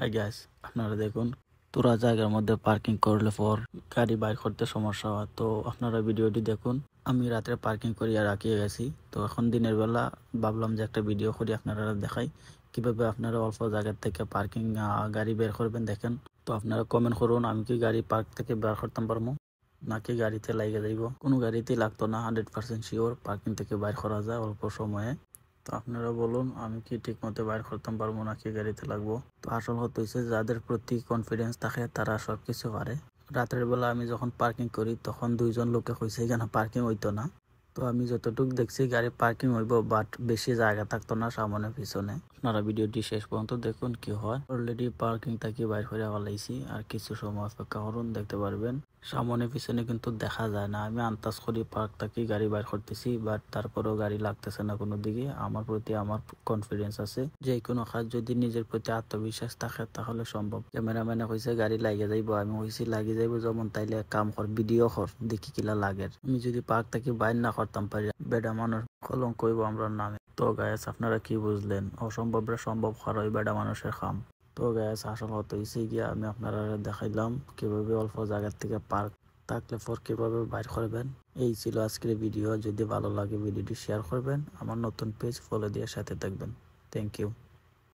Hi guys, আপনারা দেখুন তোরা জায়গার মধ্যে পার্কিং করলে পর গাড়ি বাইর করতে সমস্যা হয়। তো আপনারা ভিডিওটি দেখুন। আমি রাত্রে পার্কিং করিয়া রাখিয়ে গেছি, তো এখন দিনের বেলা ভাবলাম যে একটা ভিডিও করি আপনারা দেখাই কিভাবে আপনারা অল্প জায়গার থেকে পার্কিং গাড়ি বের করবেন। দেখেন, তো আপনারা কমেন্ট করুন, আমি কি গাড়ি পার্ক থেকে বের করতে পারবো নাকি গাড়িতে লাগে যাইব। কোনো গাড়িতে লাগতো না, 100% শিওর পার্কিং থেকে বাইর করা যায় অল্প সময়ে। তো আপনারা বলুন, আমি কি ঠিক মতো বাইর করতে পারবো নাকি গাড়িতে লাগবো। তো আসল হতে হচ্ছে যাদের প্রতি কনফিডেন্স থাকে তারা সবকিছু পারে। রাতের বেলা আমি যখন পার্কিং করি তখন 2জন লোকে কইছে এখানে পার্কিং হইতো না। তো আমি যতটুকু দেখছি গাড়ি পার্কিং হইব, বাট বেশি জায়গা থাকতো না সামনে পিছনে। আপনারা ভিডিওটি শেষ পর্যন্ত দেখুন কি হয়। অলরেডি পার্কিং থেকে বাইর করে ফেলাইছি, আর কিছু সময় অপেক্ষা করুন, দেখতে পারবেন সামনে পিছনে কিন্তু দেখা যায় না। আমি আন্দাজ করি পার্ক থেকে গাড়ি বাইর করতেছি, বাট তারপরেও গাড়ি লাগতেছে না কোনো দিকে। আমার প্রতি আমার কনফিডেন্স আছে, যে কোনো কাজ যদি নিজের প্রতি আত্মবিশ্বাস থাকে তাহলে সম্ভব। ক্যামেরাম্যানে কইছে গাড়ি লাগে যাইব, আমি কইছি লাগে যাইব যেমন, তাইলে কাম কর, ভিডিও কর, দেখি কিলা লাগে। আমি যদি পার্ক থেকে বাইর না করতাম পারি, বেডা মানুষ কলঙ্ক কইব আমরা নামে। তো গায়েস, আপনারা কি বুঝলেন? অসম্ভবরে সম্ভব করা বেডা মানুষের কাম। তো গাইস, আসল হতে হয়েছে গিয়া আমি আপনারা দেখাইলাম কিভাবে অল্প জায়গার থেকে পার্ক থাকলে পর কিভাবে বাইর করবেন। এই ছিল আজকের ভিডিও। যদি ভালো লাগে ভিডিওটি শেয়ার করবেন, আমার নতুন পেজ ফলো দিয়ে সাথে থাকবেন। Thank you.